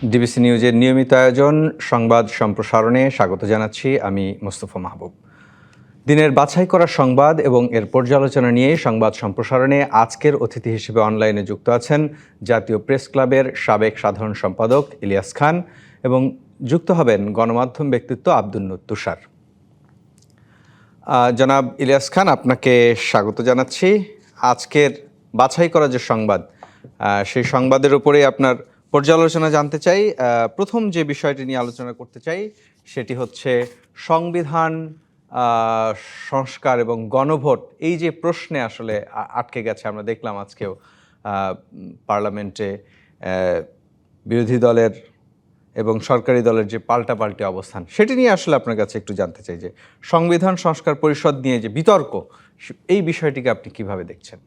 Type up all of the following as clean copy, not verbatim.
DBC নিউজের নিয়মিত আয়োজন সংবাদ সম্প্রসারণে স্বাগত জানাচ্ছি আমি মোস্তফা মাহবুব। দিনের বাছাই করা সংবাদ এবং এর পর্যালোচনা নিয়ে সংবাদ সম্প্রসারণে আজকের অতিথি হিসেবে অনলাইনে যুক্ত আছেন জাতীয় প্রেস ক্লাবের সাবেক সাধারণ সম্পাদক ইলিয়াস খান এবং যুক্ত হবেন গণমাধ্যম ব্যক্তিত্ব আব্দুন্নুর তুষার। জনাব ইলিয়াস খান, আপনাকে স্বাগত জানাচ্ছি। আজকের বাছাই করা যে সংবাদ, সেই সংবাদের উপরে আপনার পর্যালোচনা জানতে চাই। প্রথম যে বিষয়টি নিয়ে আলোচনা করতে চাই সেটি হচ্ছে সংবিধান সংস্কার এবং গণভোট। এই যে প্রশ্নে আসলে আটকে গেছে, আমরা দেখলাম আজকেও পার্লামেন্টে বিরোধী দলের এবং সরকারি দলের যে পাল্টাপাল্টি অবস্থান, সেটি নিয়ে আসলে আপনার কাছে একটু জানতে চাই যে সংবিধান সংস্কার পরিষদ নিয়ে যে বিতর্ক, এই বিষয়টিকে আপনি কিভাবে দেখছেন?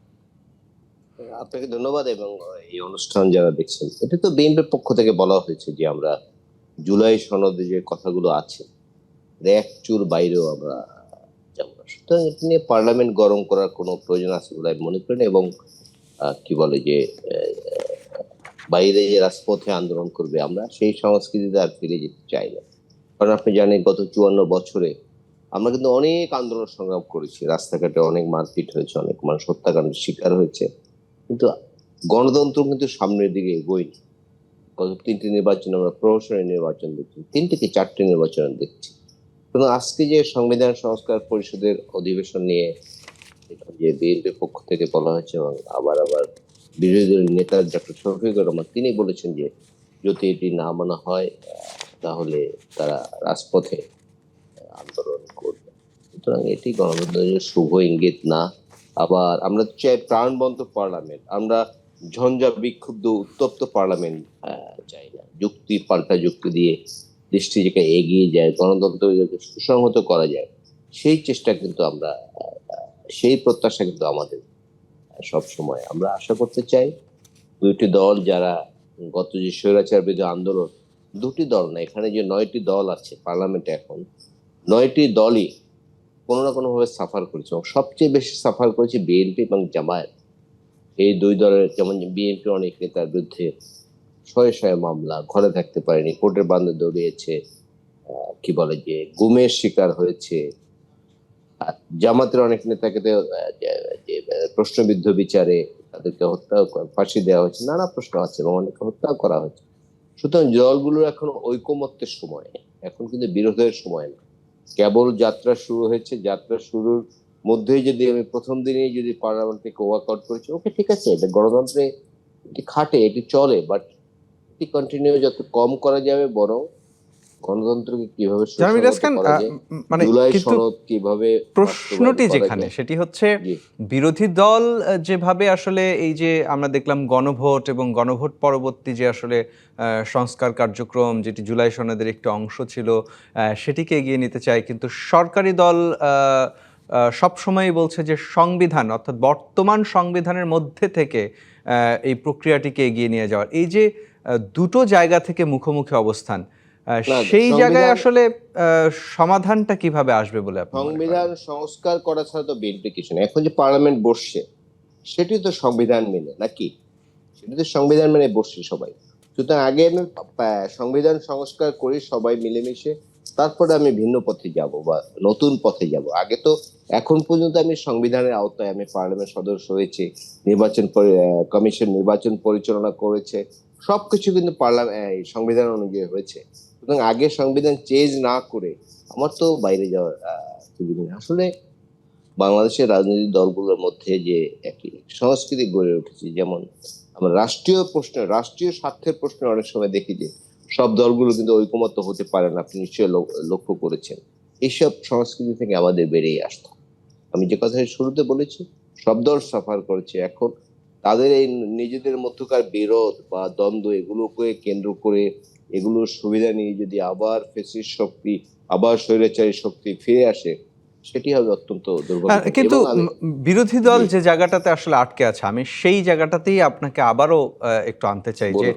আপনাকে ধন্যবাদ। এবং এই অনুষ্ঠান যারা দেখছেন, এটা তো বিএনপির পক্ষ থেকে বলা হয়েছে যে আমরা জুলাই সনদে যে কথাগুলো আছে এক চুর বাইরেও আমরা যাবো না। সুতরাং এটা নিয়ে পার্লামেন্ট গরম করার কোনো প্রয়োজন আছে বলে আমি মনে করি না। এবং কি বলে যে বাইরে যে রাজপথে আন্দোলন করবে, আমরা সেই সংস্কৃতিতে আর ফিরে যেতে চাই না। কারণ আপনি জানেন গত 54 বছরে আমরা কিন্তু অনেক আন্দোলন সংগ্রাম করেছি, রাস্তাঘাটে অনেক মারপিট হয়েছে, অনেক মানুষ হত্যাকাণ্ডের শিকার হয়েছে, কিন্তু গণতন্ত্র কিন্তু সামনের দিকে এগোয়নি। গত 3টি নির্বাচন আমরা প্রহসনের নির্বাচন দেখছি, 3টি কি 4টি নির্বাচন দেখছি। কিন্তু আজকে যে সংবিধান সংস্কার পরিষদের অধিবেশন নিয়ে যে বিএনপির পক্ষ থেকে বলা হয়েছে এবং আবার বিরোধী দলের নেতা ডক্টর শফিকুর রহমান তিনি বলেছেন যে যদি এটি না মানা হয় তাহলে তারা রাজপথে আন্দোলন করবে। সুতরাং এটি গণতন্ত্রের শুভ ইঙ্গিত না। আবার আমরা চাই প্রাণবন্ত পার্লামেন্ট, আমরা ঝঞ্ঝা বিক্ষুব্ধ উত্তপ্ত পার্লামেন্ট চাই না। যুক্তি পাল্টা যুক্তি দিয়ে দেশটিকে এগিয়ে যায়, গণতন্ত্রকে সুসংহত করা যায়, সেই চেষ্টা কিন্তু আমরা সেই প্রত্যাশা কিন্তু আমাদের সব সময় আমরা আশা করতে চাই। দুইটি দল যারা গত যে স্বৈরাচার বিরোধী আন্দোলন, দুটি দল না, এখানে যে 9টি দল আছে পার্লামেন্টে, এখন 9টি দলই কোনো না কোনো ভাবে সাফার করেছে এবং সবচেয়ে বেশি সাফার করেছে বিএনপি এবং জামায়াত। এই দুই দলের, যেমন বিএনপি অনেক নেতার বিরুদ্ধে শয়ে শয়ে মামলা, ঘরে থাকতে পারেনি, কোর্টের বান্ধে দৌড়িয়েছে, কি বলে যে গুমের শিকার হয়েছে। আর জামাতের অনেক নেতাকে তো প্রশ্নবিদ্ধ বিচারে তাদেরকে হত্যা, ফাঁসি দেওয়া হয়েছে, নানা প্রশ্ন আছে এবং অনেকে হত্যাও করা হয়েছে। সুতরাং দলগুলোর এখন ঐকমত্যের সময়, এখন কিন্তু বিরোধের সময় না। কেবল যাত্রা শুরু হয়েছে, যাত্রা শুরুর মধ্যেই যদি আমি প্রথম দিনেই যদি পার্লামেন্ট থেকে ওয়াকআউট করেছি, ওকে ঠিক আছে, এটা গণতন্ত্রে এটি খাটে, এটি চলে, বাট এটি কন্টিনিউ যত কম করা যাবে, বরং গণতন্ত্রকে কিভাবে মানে কিভাবে প্রশ্নটি যেখানে সেটি হচ্ছে বিরোধী দল যেভাবে আসলে এই যে আমরা দেখলাম গণভোট এবং গণভোট পরবর্তী যে আসলে সংস্কার কার্যক্রম, যেটি জুলাই সনদের একটি অংশ ছিল, সেটিকে এগিয়ে নিতে চায়, কিন্তু সরকারি দল সবসময় বলছে যে সংবিধান, অর্থাৎ বর্তমান সংবিধানের মধ্যে থেকে এই প্রক্রিয়াটিকে এগিয়ে নিয়ে যাওয়ার, এই যে দুটো জায়গা থেকে মুখোমুখি অবস্থান, সেই জায়গায় আসলে সমাধানটা কিভাবে আসবে বলে আপনি মনে করেন? সংবিধান সংস্কার করা ছাড়া তো বিএনপি কিছু না। এখন যে পার্লামেন্ট বসছে সেটি তো সংবিধান মেনে, নাকি? সেটি তো সংবিধান মেনে বসছে সবাই। সুতরাং আগে আমি সংবিধান সংস্কার করি সবাই মিলেমিশে, তারপরে আমি ভিন্ন পথে যাব বা নতুন পথে যাব। আগে তো এখন পর্যন্ত আমি সংবিধানের আওতায়, আমি পার্লামেন্ট সদস্য হয়েছি, নির্বাচন কমিশন নির্বাচন পরিচালনা করেছে, সবকিছু কিন্তু সংবিধান অনুযায়ী হয়েছে। সুতরাং আগে সংবিধান চেঞ্জ না করে আমার তো বাইরে যাওয়ার সুযোগ নেই। আসলে বাংলাদেশের রাজনৈতিক দলগুলোর মধ্যে যে একই সংস্কৃতি গড়ে উঠেছে, যেমন আমরা রাষ্ট্রীয় প্রশ্ন, রাষ্ট্রীয় স্বার্থের প্রশ্নে অনেক সময় দেখি যে সব দলগুলো কিন্তু ঐকমত্য হতে পারে না। আপনি নিশ্চয়ই লক্ষ্য করেছেন। এইসব সংস্কৃতি থেকে আমাদের বেরিয়ে আসতে, আমি যে কথা শুরুতে বলেছি, সব দল সাফার করেছে। এখন তাদের এই নিজেদের মধ্যকার বিরোধ বা দ্বন্দ্ব, এগুলোকে কেন্দ্র করে এগুলোর সুবিধা নিয়ে যদি আবার ফ্যাসিস্ট শক্তি, আবার স্বৈরাচারী শক্তি ফিরে আসে, সেটি হবে অত্যন্ত দুর্ভাগ্য। কিন্তু বিরোধী দল যে জায়গাটাতে আসলে আটকে আছে, আমি সেই জায়গাটাতেই আপনাকে আবারও একটু আনতে চাই যে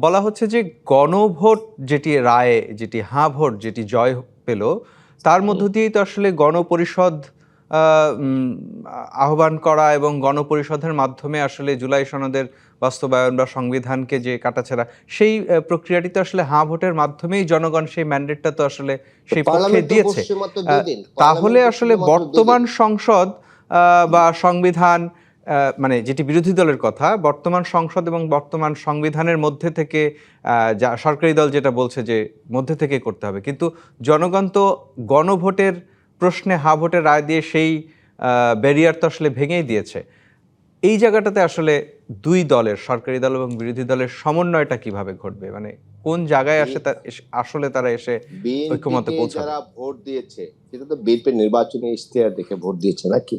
বলা হচ্ছে যে গণভোট যেটি রায়, যেটি হাঁ ভোট, যেটি জয় পেল, তার মধ্য দিয়েই তো আসলে গণপরিষদ আহ্বান করা এবং গণপরিষদের মাধ্যমে আসলে জুলাই সনদের বাস্তবায়ন বা সংবিধানকে যে কাটাছেঁড়া সেই প্রক্রিয়াটি তো আসলে হাঁ ভোটের মাধ্যমেই জনগণ সেই ম্যান্ডেটটা তো আসলে সেই পক্ষে পার্লামেন্ট তো দিয়েছে। বসছে মাত্র আহ, দুদিন, তাহলে পার্লামেন্ট তো আসলে শুধুমাত্র বর্তমান দুদিন। সংসদ বা সংবিধান, মানে যেটি বিরোধী দলের কথা, বর্তমান সংসদ এবং বর্তমান সংবিধানের মধ্যে থেকে যা সরকারি দল যেটা বলছে যে মধ্যে থেকে করতে হবে, কিন্তু জনগণ তো গণভোটের প্রশ্নে হা ভোটের রায় দিয়ে সেই ব্যারিয়ার তো আসলে ভেঙেই দিয়েছে। এই জায়গাটাতে আসলে দুই দলের, সরকারি দল এবং বিরোধী দলের সমন্বয়টা কিভাবে ঘটবে, মানে কোন জায়গায় আসলে তারা এসে ঐক্যমতে বিএনপিকে পৌঁছাবে? যারা ভোট দিয়েছে সেটা তো বিএনপির নির্বাচনী ইশতেহার দেখে ভোট দিয়েছে নাকি?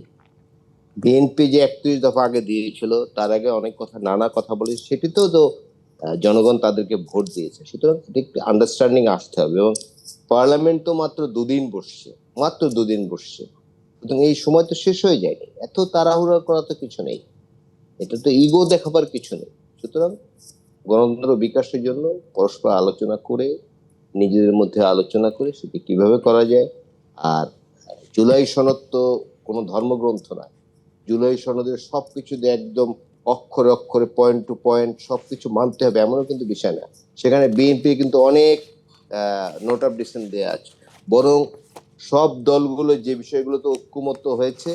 বিএনপি যে 31 দফা আগে দিয়েছিল, তার আগে অনেক কথা, নানা কথা বলে, সেটিতেও তো জনগণ তাদেরকে ভোট দিয়েছে। সুতরাং একটু আন্ডারস্ট্যান্ডিং আসতে হবে। এবং পার্লামেন্ট তো মাত্র দুদিন বসছে, মাত্র দুদিন বসছে, সুতরাং এই সময় তো শেষ হয়ে যায়নি। এত তাড়াহুড়া করা তো কিছু নেই, এটা তো ইগো দেখাবার কিছু নেই। সুতরাং গণতন্ত্র বিকাশের জন্য পরস্পর আলোচনা করে, নিজেদের মধ্যে আলোচনা করে সেটি কিভাবে করা যায়। আর জুলাই সনদ তো কোনো ধর্মগ্রন্থ নয়। জুলাই সনদের সবকিছু দিয়ে একদম অক্ষরে অক্ষরে, পয়েন্ট টু পয়েন্ট সবকিছু মানতে হবে এমনও কিন্তু বিষয় না। সেখানে বিএনপি কিন্তু অনেক নোট অফ ডিসেন্ট দেওয়া আছে। বরং সব দলগুলো যে বিষয়গুলোতে ঐক্যমত্য হয়েছে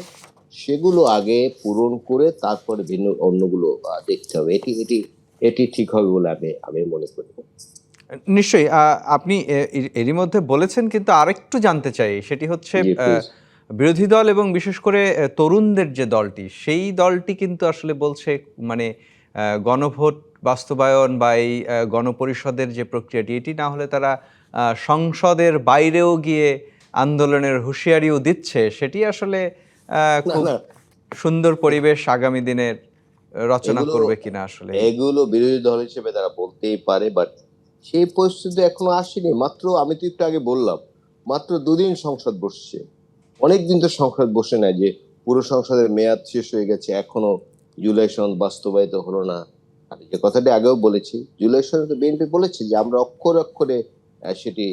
সেগুলো আগে পূরণ করে তারপরে ভিন্ন অন্যগুলো দেখতে হবে। এটি এটি এটি ঠিক হবে বলে আমি মনে করি। নিশ্চয়ই আপনি এরই মধ্যে বলেছেন, কিন্তু আরেকটু জানতে চাই, সেটি হচ্ছে জি প্লিজ। বিরোধী দল এবং বিশেষ করে তরুণদের যে দলটি, সেই দলটি কিন্তু আসলে বলছে মানে গণভোট বাস্তবায়ন বা এই গণপরিষদের যে প্রক্রিয়াটি, এটি না হলে তারা সংসদের বাইরেও গিয়ে আন্দোলনের হুঁশিয়ারিও দিচ্ছে। সেটি আসলে না খুব না, সুন্দর পরিবেশ আগামী দিনের রচনা এগুলো করবে কিনা আসলে। এগুলো বিরোধী দল হিসেবে তারা বলতেই পারে, বাট সেই পরিস্থিতি এখনো আসেনি। মাত্র, আমি তো একটু আগে বললাম, মাত্র দুদিন সংসদ বসছে। অনেকদিন তো সংসদ বসে নাই যে পুরো সংসদের মেয়াদ শেষ হয়ে গেছে, এখনো জুলাই সনদ বাস্তবায়িত হলো না। আর যে কথাটি আগেও বলেছি, জুলাই সনদ বিএনপি বলেছে যে আমরা অক্ষরে অক্ষরে সেটি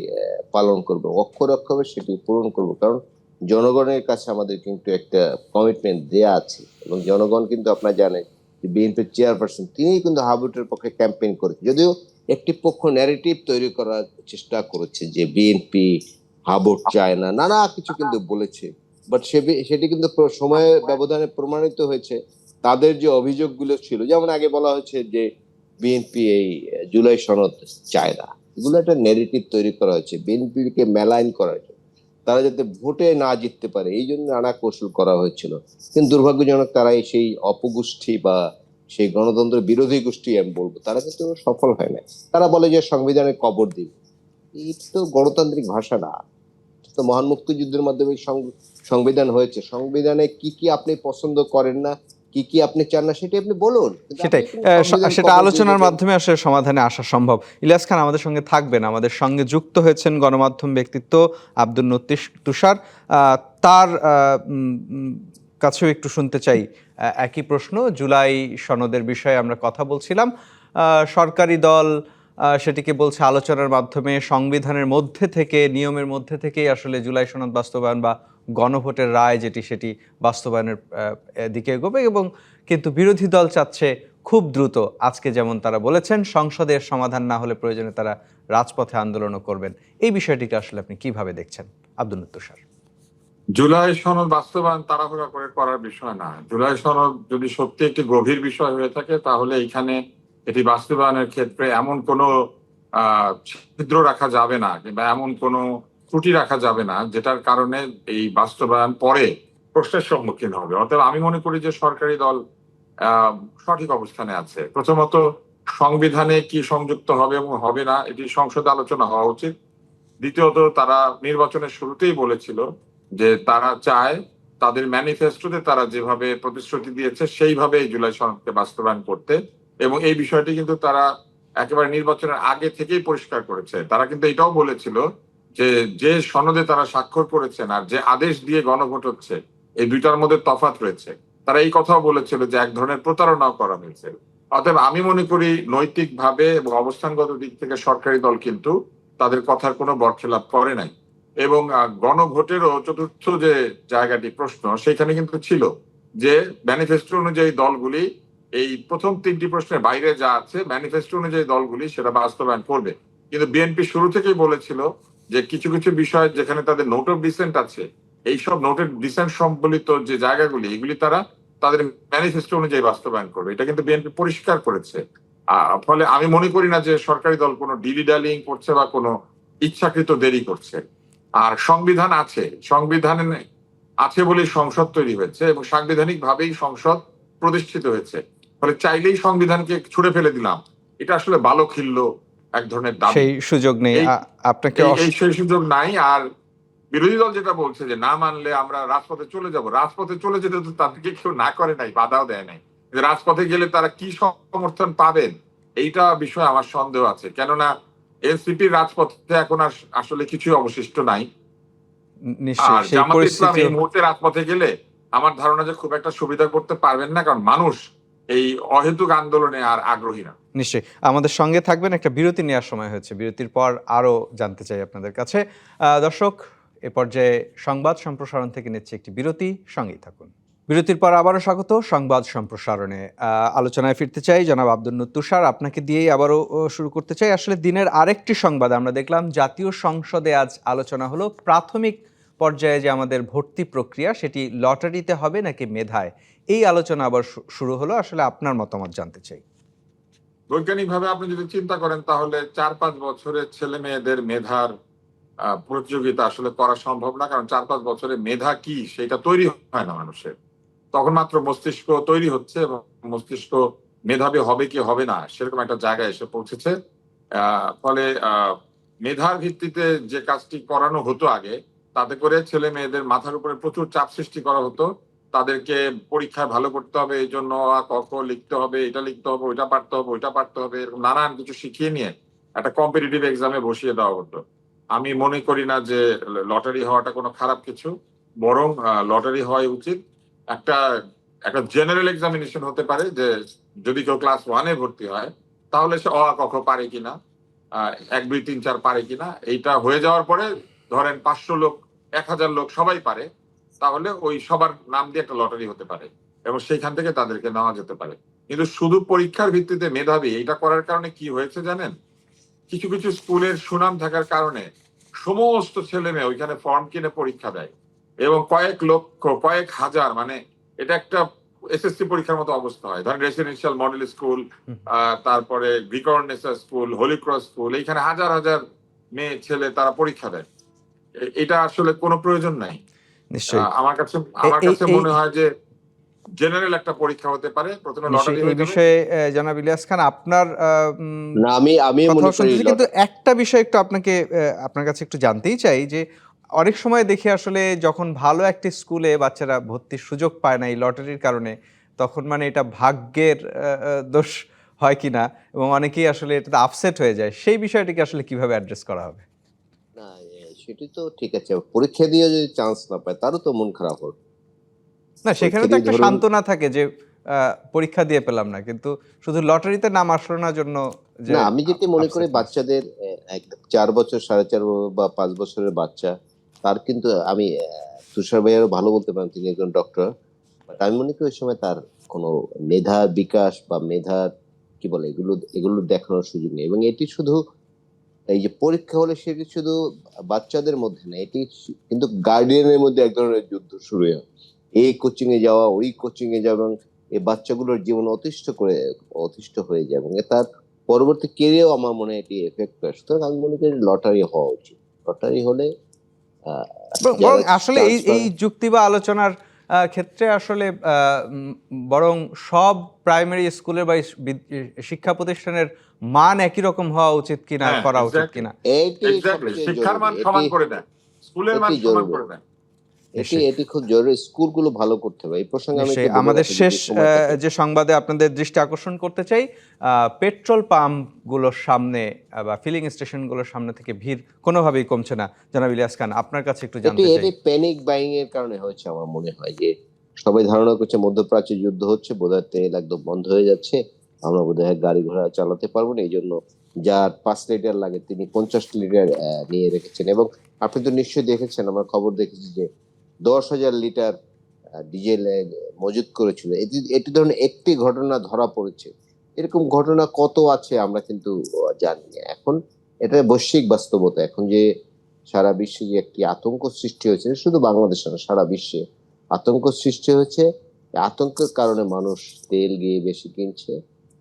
পালন করব, অক্ষরে অক্ষরে সেটি পূরণ করব। কারণ জনগণের কাছে আমাদের কিন্তু একটা কমিটমেন্ট দেয়া আছে। এবং জনগণ কিন্তু আপনারা জানেন যে বিএনপির চেয়ারপারসন তিনি কিন্তু হাবুটের পক্ষে ক্যাম্পেইন করেছে। যদিও একটি পক্ষ ন্যারেটিভ তৈরি করার চেষ্টা করেছে যে বিএনপি হাবুট চায় না, নানা কিছু কিন্তু বলেছে। বাট সেটি কিন্তু সময়ের ব্যবধানে প্রমাণিত হয়েছে। তাদের যে অভিযোগগুলো ছিল, যেমন আগে বলা হয়েছে যে বিএনপি এই জুলাই সনদ চায় না, এগুলো একটা নেগেটিভ তৈরি করা হয়েছে, বিএনপিকে মেলাইন করা হয়েছে, তারা যাতে ভোটে না জিততে পারে, এই জন্য নানা কৌশল করা হয়েছিল। কিন্তু দুর্ভাগ্যজনক তারা সেই অপগোষ্ঠী বা সেই গণতন্ত্র বিরোধী গোষ্ঠী আমি বলবো, তারা কিন্তু সফল হয় না। তারা বলে যে সংবিধানে কবর দিবে। এই তো গণতান্ত্রিক ভাষা না। তো মহান মুক্তিযুদ্ধের মাধ্যমে সংবিধান হয়েছে। সংবিধানে কি কি আপনি পছন্দ করেন না, কি কি আপনি চান না, সেটা আপনি বলুন, কিন্তু আপনি সেটাই, কোনো সংবিধান সেটা কবর দিয়ে আলোচনার দেবেন। মাধ্যমে আসলে সমাধানে আসা সম্ভব। ইলিয়াস খান আমাদের সঙ্গে থাকবেন, আমাদের সঙ্গে যুক্ত হয়েছেন গণমাধ্যম ব্যক্তিত্ব আব্দুল তুষার। তার কাছেও একটু শুনতে চাই একই প্রশ্ন। জুলাই সনদের বিষয়ে আমরা কথা বলছিলাম। সরকারি দল সেটিকে বলছে আলোচনার মাধ্যমে সংবিধানের মধ্যে থেকে, নিয়মের মধ্যে থেকেই আসলে জুলাই সনদ বাস্তবায়ন বা গণভোটের রায় যেটি, সেটি বাস্তবায়নের দিকে এগোবে। এবং কিন্তু বিরোধী দল চাচ্ছে খুব দ্রুত, আজকে যেমন তারা বলেছেন সংসদের সমাধান না হলে প্রয়োজনে তারা রাজপথে আন্দোলনও করবেন। এই বিষয়টিকে আসলে আপনি কিভাবে দেখছেন আব্দুল তুষার? জুলাই সনদ বাস্তবায়ন তাড়াহুড়া করে করার বিষয় না। জুলাই সনদ যদি সত্যি একটি গভীর বিষয় হয়ে থাকে, তাহলে এখানে এটি বাস্তবায়নের ক্ষেত্রে এমন কোনো ছিদ্র রাখা যাবে না, কিংবা এমন কোনো ত্রুটি রাখা যাবে না যেটার কারণে এই বাস্তবায়ন পরে প্রশ্নের সম্মুখীন হবে। অতএব আমি মনে করি যে সরকারি দল সঠিক অবস্থানে আছে। প্রথমত, সংবিধানে কি সংযুক্ত হবে এবং হবে না এটি সংসদে আলোচনা হওয়া উচিত। দ্বিতীয়ত, তারা নির্বাচনের শুরুতেই বলেছিল যে তারা চায় তাদের ম্যানিফেস্টোতে তারা যেভাবে প্রতিশ্রুতি দিয়েছে সেইভাবে এই জুলাই সনদকে বাস্তবায়ন করতে। এবং এই বিষয়টি কিন্তু তারা একেবারে নির্বাচনের আগে থেকেই পরিষ্কার করেছে। তারা কিন্তু এটাও বলেছিল যে যে সনদে তারা স্বাক্ষর করেছেন আর যে আদেশ দিয়ে গণভোট হচ্ছে, এই দুইটার মধ্যে তফাৎ রয়েছে। তারা এই কথাও বলেছিল যে এক ধরনের প্রতারণাও করা হয়েছে। অতএব আমি মনে করি নৈতিকভাবে এবং অবস্থানগত দিক থেকে সরকারি দল কিন্তু তাদের কথার কোনো বরখেলাপ করে নাই। এবং গণভোটেরও চতুর্থ যে জায়গাটি প্রশ্ন সেখানে কিন্তু ছিল যে ম্যানিফেস্টো অনুযায়ী দলগুলি এই প্রথম তিনটি প্রশ্নের বাইরে যা আছে ম্যানিফেস্টো অনুযায়ী দলগুলি সেটা বাস্তবায়ন করবে। কিন্তু বিএনপি শুরু থেকেই বলেছিল যে কিছু কিছু বিষয় যেখানে তাদের নোট অফ ডিসেন্ট আছে, এইসব নোট অফ ডিসেন্ট সম্বলিত যে জায়গাগুলি এগুলি তারা তাদের ম্যানিফেস্টো অনুযায়ী বাস্তবায়ন করবে। এটা কিন্তু বিএনপি পরিষ্কার করেছে। ফলে আমি মনে করি না যে সরকারি দল কোনো ডিলি ডালিং করছে বা কোনো ইচ্ছাকৃত দেরি করছে। আর সংবিধান আছে, সংবিধানে আছে বলেই সংসদ তৈরি হয়েছে এবং সাংবিধানিক ভাবেই সংসদ প্রতিষ্ঠিত হয়েছে। ফলে চাইলেই সংবিধানকে ছুড়ে ফেলে দিলাম, এটা আসলে বালখিল্য এক ধরনের দাবি। সেই সুযোগ নেই। আপনাকে সেই সুযোগ নাই। আর বিরোধী দল যেটা বলছে যে না মানলে আমরা রাজপথে চলে যাব, রাজপথে চলে যেতে তো তাদেরকে কেউ না করে নাই, বাধাও দেয় নাই। রাজপথে গেলে তারা কি সমর্থন পাবেন এইটা বিষয়ে আমার সন্দেহ আছে, কেননা এনসিপির রাজপথে এখন আসলে কিছুই অবশিষ্ট নাই। আর জামাত ইসলাম এই মুহূর্তে রাজপথে গেলে আমার ধারণা যে খুব একটা সুবিধা করতে পারবেন না, কারণ মানুষ এই অহেতুক আন্দোলনে আর আগ্রহী না। নিশ্চয়ই আমাদের সঙ্গে থাকবেন। একটা বিরতি নেওয়ার সময় হয়েছে, বিরতির পর আরো জানতে চাই আপনাদের কাছে। দর্শক, এ পর্যায়ে সংবাদ সম্প্রসারণ থেকে নিচ্ছে একটি বিরতি, সঙ্গেই থাকুন। বিরতির পর আবারও স্বাগত সংবাদ সম্প্রসারণে। আলোচনায় ফিরতে চাই জনাব আব্দুন্নুর তুষার, আপনাকে দিয়েই আবারও শুরু করতে চাই। আসলে দিনের আরেকটি সংবাদ আমরা দেখলাম, জাতীয় সংসদে আজ আলোচনা হলো প্রাথমিক পর্যায়ে যে আমাদের ভর্তি প্রক্রিয়া সেটি লটারিতে হবে নাকি মেধায়, এই আলোচনা আবার শুরু হলো। আসলে আপনার মতামত জানতে চাই। বৈজ্ঞানিকভাবে আপনি যদি চিন্তা করেন তাহলে 4-5 বছরের ছেলে মেয়েদের মেধার প্রতিযোগিতা আসলে করা সম্ভব না, কারণ 4-5 বছরে মেধা কি সেটা তৈরি হয় না মানুষের। তখন মাত্র মস্তিষ্ক তৈরি হচ্ছে এবং মস্তিষ্ক মেধাবী হবে কি হবে না সেরকম একটা জায়গায় এসে পৌঁছেছে। ফলে মেধার ভিত্তিতে যে কাজটি করানো হতো আগে, তাতে করে ছেলে মেয়েদের মাথার উপরে প্রচুর চাপ সৃষ্টি করা হতো। তাদেরকে পরীক্ষায় ভালো করতে হবে, এই জন্য ক খ লিখতে হবে, এটা লিখতে হবে, ওইটা পারতে হবে, ওইটা পারতে হবে, এরকম নানান কিছু শিখিয়ে নিয়ে একটা কম্পিটিটিভ এক্সামে বসিয়ে দেওয়া হতো। আমি মনে করি না যে লটারি হওয়াটা কোনো খারাপ কিছু, বরং লটারি হওয়াই উচিত। একটা একটা জেনারেল এক্সামিনেশন হতে পারে যে যদি কেউ ক্লাস 1-এ ভর্তি হয় তাহলে সে অ আ ক খ পারে কিনা, 1 2 3 4 পারে কিনা, এইটা হয়ে যাওয়ার পরে ধরেন 500 লোক 1000 লোক সবাই পারে, তাহলে ওই সবার নাম দিয়ে একটা লটারি হতে পারে এবং সেইখান থেকে তাদেরকে নেওয়া যেতে পারে। কিন্তু শুধু পরীক্ষার ভিত্তিতে মেধাবী এইটা করার কারণে কি হয়েছে জানেন? কিছু কিছু স্কুলের সুনাম থাকার কারণে সমস্ত ছেলে মেয়ে ওইখানে ফর্ম কিনে পরীক্ষা দেয় এবং কয়েক লক্ষ কয়েক হাজার, মানে এটা একটা এসএসসি পরীক্ষার মতো অবস্থা হয়। ধরেন রেসিডেন্সিয়াল মডেল স্কুল, তারপরে ভিকর্নেসা স্কুল, হোলি ক্রস স্কুল, এইখানে হাজার হাজার মেয়ে ছেলে তারা পরীক্ষা দেয়। এটা আসলে কোনো প্রয়োজন নাই। আমার কাছে মনে হয় যে জেনারেল একটা পরীক্ষা হতে পারে, প্রথমে লটারি হয়ে যাবে। এই বিষয়ে জনাব ইলিয়াস খান আপনার না, আমি মনে করি, কিন্তু একটা বিষয় একটু আপনার কাছে একটু জানতেই চাই যে অনেক সময় দেখি আসলে যখন ভালো একটি স্কুলে বাচ্চারা ভর্তির সুযোগ পায় না এই লটারির কারণে, তখন মানে এটা ভাগ্যের দোষ হয় কিনা এবং অনেকেই আসলে এটাতে আপসেট হয়ে যায়। সেই বিষয়টিকে আসলে কিভাবে অ্যাড্রেস করা হবে? না, সেটি তো ঠিক আছে, পরীক্ষা দিয়ে যদি চান্স না পায় তারও তো মন খারাপ হবে না, সেখানে তো একটা সান্ত্বনা থাকে যে পরীক্ষা দিয়ে পেলাম না, কিন্তু শুধু লটারিতে নাম আসলো না জন্য যে না, আমি যেটি মনে করি বাচ্চাদের 4 বছর 4.5 বা 5 বছরের বাচ্চা, তার কিন্তু আমি তুষার ভাইয়ারও ভালো বলতে পারেন, তিনি একজন ডক্টর, বাট আমি মনে করি ওই সময় তার কোনো মেধার বিকাশ বা মেধার কি বলে এগুলো দেখানোর সুযোগ নেই। এবং এটি শুধু এই যে পরীক্ষা হলে সেটি শুধু বাচ্চাদের মধ্যে না, এটি কিন্তু গার্ডিয়ানের মধ্যে এক ধরনের যুদ্ধ শুরু হয়। এই কোচিং এ যাওয়া, ওই কোচিং এ যাওয়া, এবং এই বাচ্চাগুলোর জীবন অতিষ্ঠ হয়ে যায় এবং তার পরবর্তী কেরিয়ারেও আমার মনে হয় এটি এফেক্ট করে। সুতরাং আমি মনে করি লটারি হওয়া উচিত। লটারি হলে আসলে এই যুক্তি বা আলোচনার ক্ষেত্রে আসলে বরং সব প্রাইমারি স্কুলের বা শিক্ষা প্রতিষ্ঠানের মান একই রকম হওয়া উচিত কিনা, করা উচিত কিনা, শিক্ষার মান সমান করে দেয়, স্কুলের মান সমান করে দেয়। এটি খুব জরুরি, স্কুলগুলো ভালো করতে হবে। এই প্রসঙ্গে আমি আমাদের শেষ যে সংবাদে আপনাদের দৃষ্টি আকর্ষণ করতে চাই, পেট্রোল পাম্পগুলোর সামনে বা ফিলিং স্টেশনগুলোর সামনে থেকে ভিড় কোনোভাবেই কমছে না। জনাব ইলিয়াস খান, আপনার কাছে একটু জানতে চাই। এটি প্যানিক বাইং এর কারণে হয়েছে আমার মনে হয়, যে সবাই ধারণা করছে মধ্যপ্রাচ্যে যুদ্ধ হচ্ছে, বোধহয় তেল একদম বন্ধ হয়ে যাচ্ছে, আমরা বোধহয় গাড়ি ঘোড়া চালাতে পারবো না, এই জন্য যার 5 লিটার লাগে তিনি 50 লিটার নিয়ে রেখেছেন। এবং আপনি তো নিশ্চয়ই দেখেছেন, আমরা খবর দেখেছি যে 10,000 লিটার ডিজেল মজুত করেছিল। এটি ধরনের একটি ঘটনা ধরা পড়েছে। এরকম ঘটনা কত আছে আমরা কিন্তু জানি না। এখন এটা বৈশ্বিক বাস্তবতা। এখন যে সারা বিশ্বে যে একটি আতঙ্ক সৃষ্টি হয়েছে, শুধু বাংলাদেশে না, সারা বিশ্বে আতঙ্ক সৃষ্টি হয়েছে। এই আতঙ্কের কারণে মানুষ তেল গিয়ে বেশি কিনছে।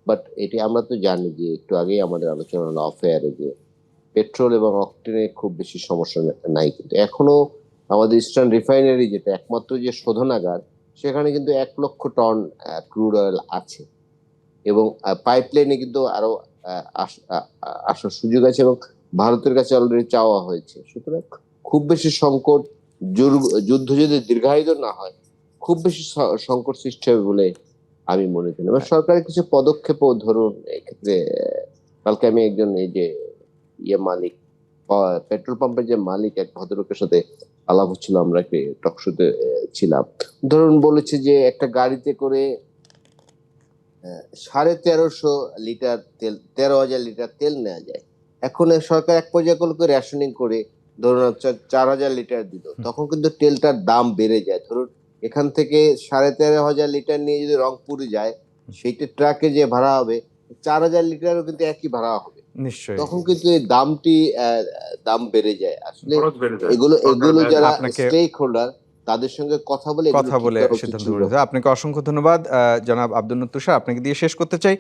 বাট এটি আমরা তো জানি যে একটু আগেই আমাদের আলোচনা হলো অফ এয়ারে, যে পেট্রোল এবং অকটেনে খুব বেশি সমস্যা নাই, কিন্তু এখনো আমাদের ইস্টার্ন রিফাইনারি, যেটা একমাত্র যে শোধনাগার, সেখানে কিন্তু 1 লক্ষ টন ক্রুড অয়েল আছে এবং পাইপলাইনে কিন্তু আরো আসার সুযোগ আছে এবং ভারতের কাছে অলরেডি চাওয়া হয়েছে। সুতরাং খুব বেশি সংকট, যুদ্ধ যদি দীর্ঘায়িত না হয়, খুব বেশি সংকট সৃষ্টি হবে বলে আমি মনে করি। এবার সরকারের কিছু পদক্ষেপও ধরুন, এক্ষেত্রে কালকে আমি একজন এই যে মালিক, পেট্রোল পাম্পের যে মালিক, এক ভদ্রলোকের সাথে আলাপ হচ্ছিল, আমরা একটি টক শোতে ছিলাম। ধরুন বলেছে যে একটা গাড়িতে করে 1350 লিটার তেল, 13,000 লিটার তেল নেওয়া যায়। এখন সরকার এক পর্যায়ে করে রেশনিং করে ধরুন 4,000 লিটার দিল, তখন কিন্তু তেলটার দাম বেড়ে যায়। ধরুন এখান থেকে 13,500 লিটার নিয়ে যদি রংপুরে যায়, সেইটা ট্রাকে যে ভাড়া হবে 4,000 লিটারও কিন্তু একই ভাড়া হবে। নিশ্চয়ই। তখন কিন্তু এই দাম বেড়ে যায়। আসলে খরচ বেড়ে যায়। এগুলো যারা আপনাকে স্টেক হোল্ডার, তাদের সঙ্গে কথা বলে এগুলো ঠিক করা উচিত সিদ্ধান্ত ছিল। করেছে। আপনাকে অসংখ্য ধন্যবাদ জনাব আব্দুল তুষার। আপনাকে দিয়ে শেষ করতে চাই,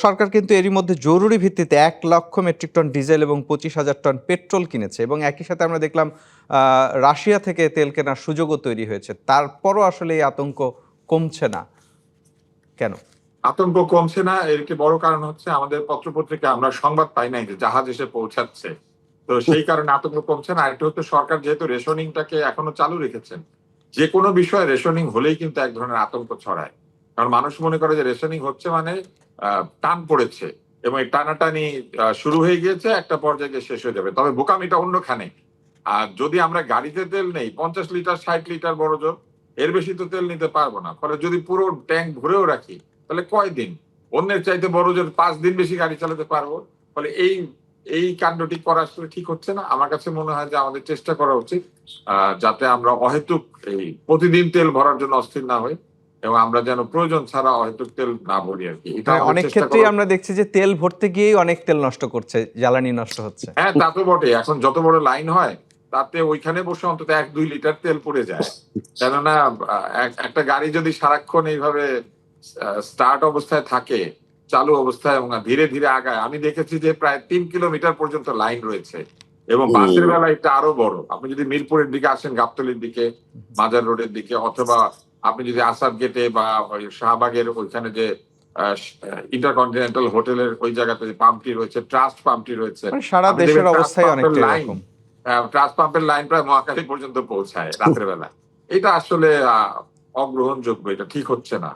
সরকার কিন্তু এরই মধ্যে জরুরি ভিত্তিতে 1 লক্ষ মেট্রিক টন ডিজেল এবং 25,000 টন পেট্রোল কিনেছে এবং একই সাথে আমরা দেখলাম রাশিয়া থেকে তেল কেনার সুযোগও তৈরি হয়েছে। তারপরও আসলে এই আতঙ্ক কমছে না কেন? আতঙ্ক কমছে না, এর একটি বড় কারণ হচ্ছে আমাদের পত্রপত্রিকা আমরা সংবাদ পাই নাই যে জাহাজ এসে পৌঁছাচ্ছে। তো সেই কারণে আতঙ্ক কমছে না। আরেকটা হচ্ছে সরকার যেহেতু রেশনিংটাকে এখনো চালু রেখেছেন, যে কোনো বিষয়ে রেশনিং হলেই কিন্তু এক ধরনের আতঙ্ক ছড়ায়। কারণ মানুষ মনে করে যে রেশনিং হচ্ছে মানে টান পড়েছে এবং এই টানাটানি শুরু হয়ে গিয়েছে, একটা পর্যায়ে গিয়ে শেষ হয়ে যাবে। তবে বোকামিটা অন্যখানে। আর যদি আমরা গাড়িতে তেল নেই 50 লিটার 60 লিটার বড় জোর, এর বেশি তো তেল নিতে পারবো না। ফলে যদি পুরো ট্যাঙ্ক ভরেও রাখি, তাহলে কয়দিন, অন্যের চাইতে বড় জোর 5 দিন বেশি গাড়ি চালাতে পারবো। ফলে এই কাণ্ডটি করা আসলে ঠিক হচ্ছে না। আমার কাছে মনে হয় যে আমাদের চেষ্টা করা উচিত যাতে আমরা অহেতুক এই প্রতিদিন তেল ভরার জন্য অস্থির না হই এবং আমরা যেন প্রয়োজন ছাড়া অহেতুক তেল না ভরি আর কি। এটা অনেক ক্ষেত্রেই আমরা দেখছি যে তেল ভরতে গিয়েই অনেক তেল নষ্ট করছে, জ্বালানি নষ্ট হচ্ছে। হ্যাঁ, তা তো বটে। এখন যত বড় লাইন হয় তাতে ওইখানে বসে অন্তত 1-2 লিটার তেল পড়ে যায়। কেননা একটা গাড়ি যদি সারাক্ষণ এইভাবে স্টার্ট অবস্থায় থাকে, চালু অবস্থায় এবং ধীরে ধীরে আগায়, আমি দেখেছি যে প্রায় 3 কিলোমিটার পর্যন্ত লাইন রয়েছে এবং বাসের বেলা এটা আরো বড়। আপনি যদি মিরপুরের দিকে আসেন, গাবতলীর দিকে, মাজার রোডের দিকে, অথবা আপনি যদি আসাদ গেটে বা শাহবাগের ওইখানে যে ইন্টারকন্টিনেন্টাল হোটেলের ওই জায়গাতে যে পাম্পটি রয়েছে, ট্রাস্ট পাম্পটি রয়েছে, সারা দেশের অবস্থায় অনেকটা এরকম। ট্রাস্ট পাম্পের লাইন প্রায় মহাখালী পর্যন্ত পৌঁছায় রাতের বেলা। এটা আসলে অগ্রহণযোগ্য, এটা ঠিক হচ্ছে না।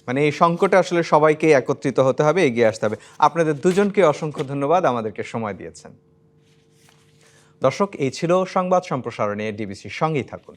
মানে এই সংকটে আসলে সবাইকে একত্রিত হতে হবে, এগিয়ে আসতে হবে। আপনাদের দুজনকে অসংখ্য ধন্যবাদ, আমাদেরকে সময় দিয়েছেন। দর্শক, এই ছিল সংবাদ সম্প্রসারণে ডিবিসির সঙ্গেই থাকুন।